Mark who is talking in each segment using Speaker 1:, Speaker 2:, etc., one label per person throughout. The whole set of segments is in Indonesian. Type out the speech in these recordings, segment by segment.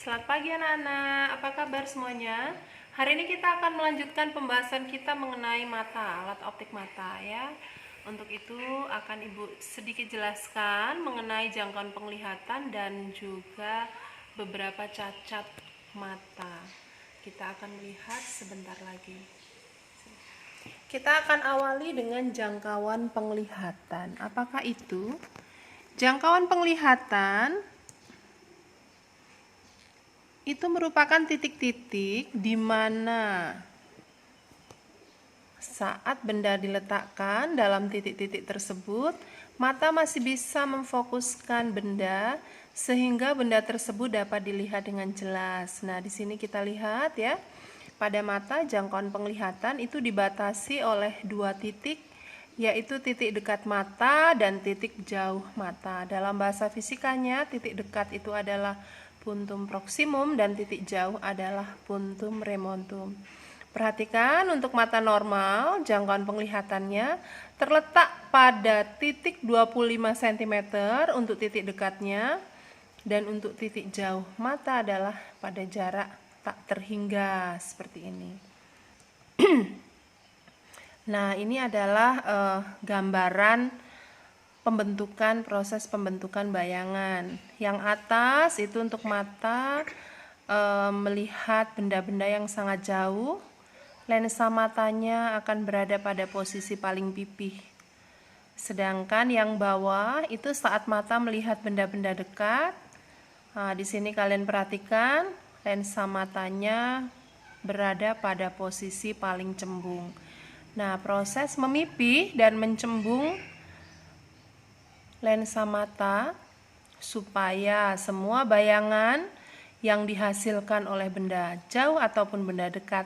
Speaker 1: Selamat pagi anak-anak, apa kabar semuanya? Hari ini kita akan melanjutkan pembahasan kita mengenai mata, alat optik mata ya. Untuk itu akan Ibu sedikit jelaskan mengenai jangkauan penglihatan dan juga beberapa cacat mata. Kita akan melihat sebentar lagi. Kita akan awali dengan jangkauan penglihatan. Apakah itu? Jangkauan penglihatan itu merupakan titik-titik di mana saat benda diletakkan dalam titik-titik tersebut, mata masih bisa memfokuskan benda sehingga benda tersebut dapat dilihat dengan jelas. Nah, di sini kita lihat ya, pada mata jangkauan penglihatan itu dibatasi oleh dua titik, yaitu titik dekat mata dan titik jauh mata. Dalam bahasa fisikanya, titik dekat itu adalah puntum proximum dan titik jauh adalah puntum remotum. Perhatikan untuk mata normal, jangkauan penglihatannya terletak pada titik 25 cm untuk titik dekatnya, dan untuk titik jauh mata adalah pada jarak tak terhingga seperti ini. Nah, ini adalah gambaran proses pembentukan bayangan. Yang atas itu untuk mata melihat benda-benda yang sangat jauh. Lensa matanya akan berada pada posisi paling pipih. Sedangkan yang bawah itu saat mata melihat benda-benda dekat. Nah, di sini kalian perhatikan lensa matanya berada pada posisi paling cembung. Nah, proses memipih dan mencembung lensa mata supaya semua bayangan yang dihasilkan oleh benda jauh ataupun benda dekat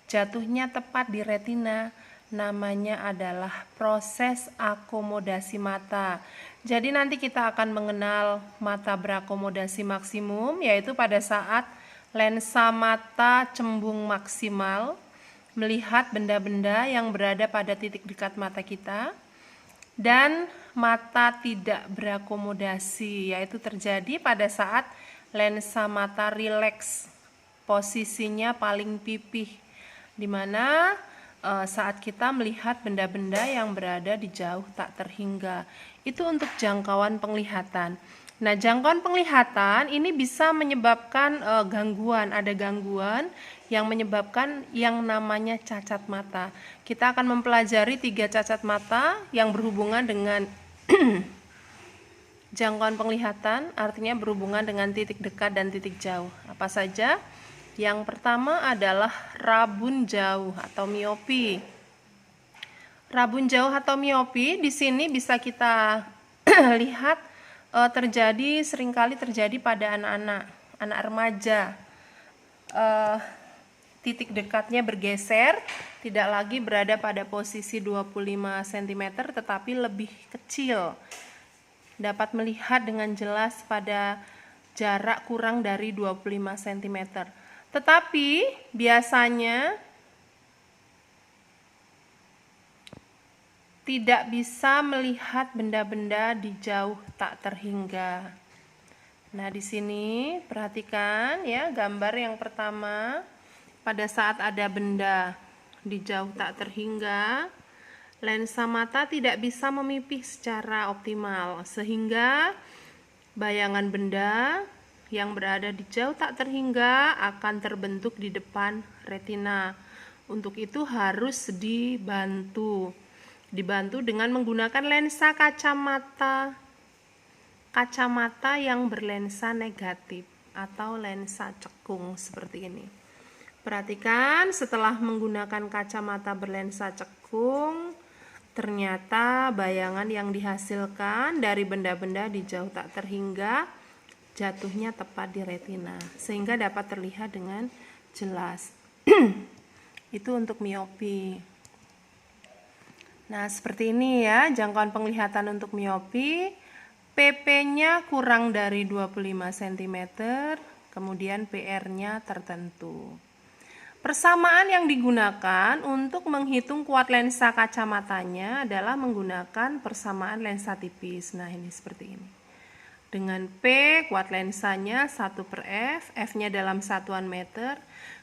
Speaker 1: jatuhnya tepat di retina, namanya adalah proses akomodasi mata. Jadi nanti kita akan mengenal mata berakomodasi maksimum, yaitu pada saat lensa mata cembung maksimal melihat benda-benda yang berada pada titik dekat mata kita, dan mata tidak berakomodasi, yaitu terjadi pada saat lensa mata rileks, posisinya paling pipih, di mana saat kita melihat benda-benda yang berada di jauh tak terhingga. Itu untuk jangkauan penglihatan. Nah, jangkauan penglihatan ini bisa menyebabkan gangguan. Ada gangguan yang menyebabkan yang namanya cacat mata. Kita akan mempelajari 3 cacat mata yang berhubungan dengan jangkauan penglihatan, artinya berhubungan dengan titik dekat dan titik jauh. Apa saja? Yang pertama adalah rabun jauh atau miopi. Rabun jauh atau miopi di sini bisa kita lihat seringkali terjadi pada anak remaja. Titik dekatnya bergeser, tidak lagi berada pada posisi 25 cm tetapi lebih kecil. Dapat melihat dengan jelas pada jarak kurang dari 25 cm. Tetapi biasanya tidak bisa melihat benda-benda di jauh tak terhingga. Nah, di sini perhatikan ya, gambar yang pertama. Pada saat ada benda di jauh tak terhingga, lensa mata tidak bisa memipih secara optimal, sehingga bayangan benda yang berada di jauh tak terhingga akan terbentuk di depan retina. Untuk itu harus dibantu dengan menggunakan lensa kacamata yang berlensa negatif atau lensa cekung seperti ini. Perhatikan, setelah menggunakan kacamata berlensa cekung, ternyata bayangan yang dihasilkan dari benda-benda di jauh tak terhingga jatuhnya tepat di retina, sehingga dapat terlihat dengan jelas. Itu untuk miopi. Nah, seperti ini ya, jangkauan penglihatan untuk miopi. PP-nya kurang dari 25 cm, kemudian PR-nya tertentu. Persamaan yang digunakan untuk menghitung kuat lensa kacamatanya adalah menggunakan persamaan lensa tipis. Nah, ini seperti ini. Dengan P, kuat lensanya 1/f, F-nya dalam satuan meter.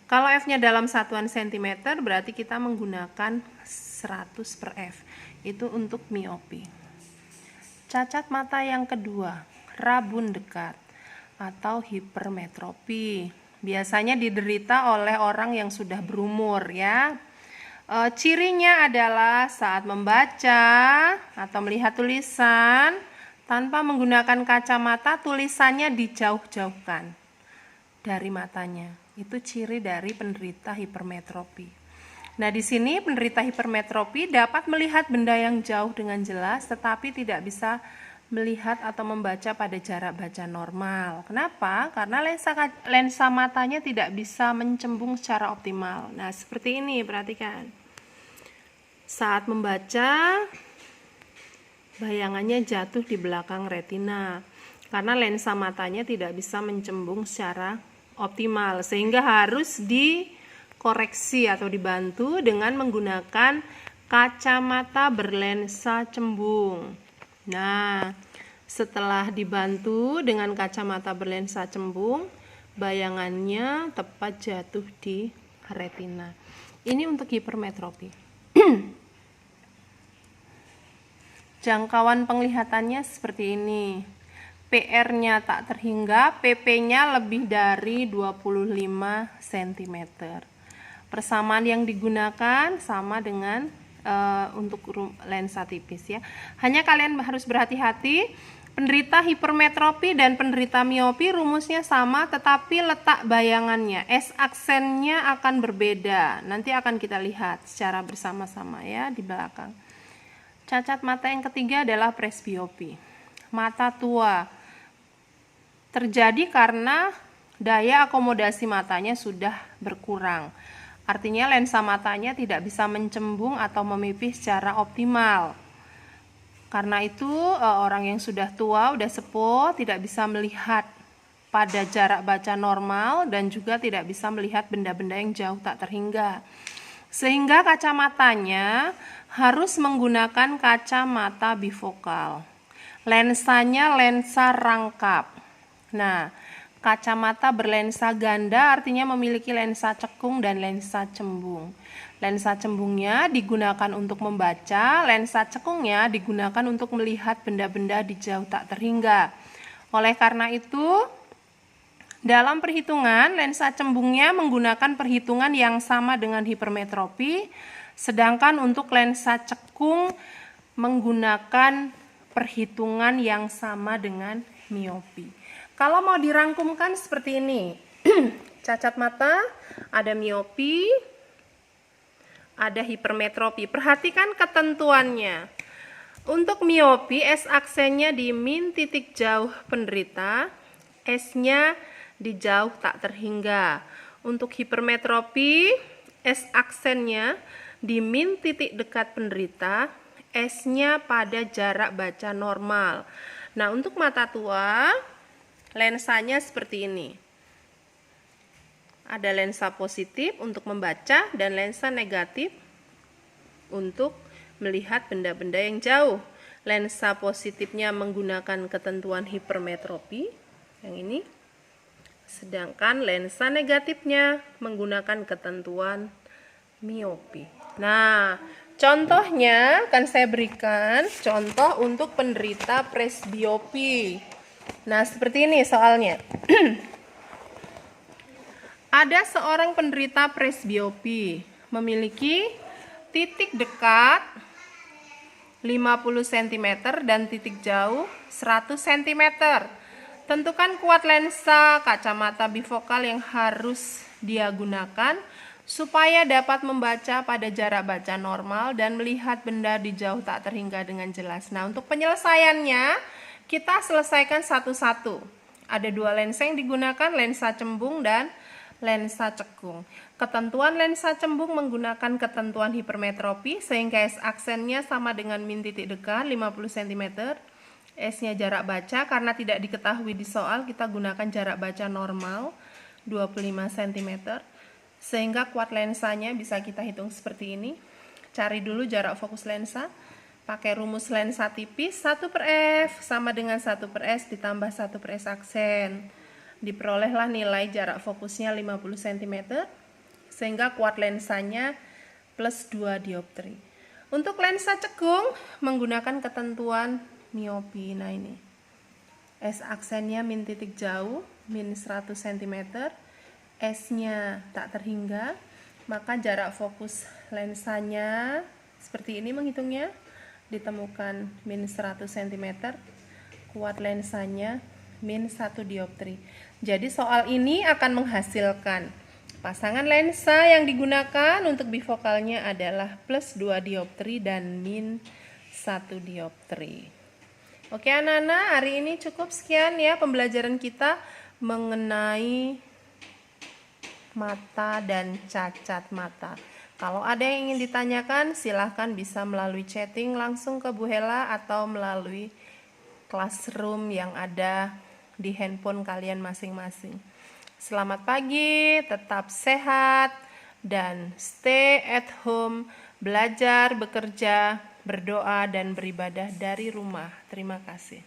Speaker 1: Kalau F-nya dalam satuan sentimeter, berarti kita menggunakan 100/f. Itu untuk miopi. Cacat mata yang kedua, rabun dekat atau hipermetropi. Biasanya diderita oleh orang yang sudah berumur ya. Cirinya adalah saat membaca atau melihat tulisan tanpa menggunakan kacamata, tulisannya dijauh-jauhkan dari matanya. Itu ciri dari penderita hipermetropi. Nah, di sini penderita hipermetropi dapat melihat benda yang jauh dengan jelas, tetapi tidak bisa melihat atau membaca pada jarak baca normal. Kenapa? Karena lensa matanya tidak bisa mencembung secara optimal. Nah, seperti ini, perhatikan. Saat membaca, bayangannya jatuh di belakang retina karena lensa matanya tidak bisa mencembung secara optimal, sehingga harus dikoreksi atau dibantu dengan menggunakan kacamata berlensa cembung. Nah, setelah dibantu dengan kacamata berlensa cembung, bayangannya tepat jatuh di retina. Ini untuk hipermetropi. Jangkauan penglihatannya seperti ini. PR-nya tak terhingga, PP-nya lebih dari 25 cm. Persamaan yang digunakan sama dengan untuk lensa tipis ya. Hanya kalian harus berhati-hati, penderita hipermetropi dan penderita miopi rumusnya sama, tetapi letak bayangannya, S-aksennya akan berbeda. Nanti akan kita lihat secara bersama-sama ya di belakang. Cacat mata yang ketiga adalah presbiopi, mata tua. Terjadi karena daya akomodasi matanya sudah berkurang. Artinya lensa matanya tidak bisa mencembung atau memipih secara optimal. Karena itu orang yang sudah tua, sudah sepuh, tidak bisa melihat pada jarak baca normal dan juga tidak bisa melihat benda-benda yang jauh tak terhingga. Sehingga kacamatanya harus menggunakan kacamata bifokal. Lensanya lensa rangkap. Nah, kacamata berlensa ganda artinya memiliki lensa cekung dan lensa cembung. Lensa cembungnya digunakan untuk membaca, lensa cekungnya digunakan untuk melihat benda-benda di jauh tak terhingga. Oleh karena itu, dalam perhitungan, lensa cembungnya menggunakan perhitungan yang sama dengan hipermetropi, sedangkan untuk lensa cekung menggunakan perhitungan yang sama dengan miopi. Kalau mau dirangkumkan seperti ini, cacat mata, ada miopi, ada hipermetropi. Perhatikan ketentuannya. Untuk miopi, S-aksennya di min titik jauh penderita, S-nya di jauh tak terhingga. Untuk hipermetropi, S-aksennya di min titik dekat penderita, S-nya pada jarak baca normal. Nah, untuk mata tua, lensanya seperti ini. Ada lensa positif untuk membaca dan lensa negatif untuk melihat benda-benda yang jauh. Lensa positifnya menggunakan ketentuan hipermetropi, yang ini. Sedangkan lensa negatifnya menggunakan ketentuan miopi. Nah, contohnya akan saya berikan contoh untuk penderita presbiopi. Nah, seperti ini soalnya. Ada seorang penderita presbiopi memiliki titik dekat 50 cm dan titik jauh 100 cm. Tentukan kuat lensa kacamata bifokal yang harus dia gunakan supaya dapat membaca pada jarak baca normal dan melihat benda di jauh tak terhingga dengan jelas. Nah, untuk penyelesaiannya kita selesaikan satu-satu. Ada dua lensa yang digunakan, lensa cembung dan lensa cekung. Ketentuan lensa cembung menggunakan ketentuan hipermetropi sehingga S-aksennya sama dengan min titik dekat 50 cm. S-nya jarak baca, karena tidak diketahui di soal kita gunakan jarak baca normal 25 cm. Sehingga kuat lensanya bisa kita hitung seperti ini. Cari dulu jarak fokus lensa Pakai rumus lensa tipis 1/f sama dengan 1/s ditambah 1/s aksen. Diperolehlah nilai jarak fokusnya 50 cm sehingga kuat lensanya plus 2 dioptri. Untuk lensa cekung menggunakan ketentuan miopi. Nah ini. S aksennya min titik jauh, min 100 cm. S-nya tak terhingga, maka jarak fokus lensanya seperti ini menghitungnya. Ditemukan min 100 cm, kuat lensanya min 1 dioptri. Jadi soal ini akan menghasilkan pasangan lensa yang digunakan untuk bifokalnya adalah plus 2 dioptri dan min 1 dioptri. Oke anak-anak, hari ini cukup sekian ya pembelajaran kita mengenai mata dan cacat mata. Kalau ada yang ingin ditanyakan, silahkan bisa melalui chatting langsung ke Bu Hela atau melalui classroom yang ada di handphone kalian masing-masing. Selamat pagi, tetap sehat, dan stay at home, belajar, bekerja, berdoa, dan beribadah dari rumah. Terima kasih.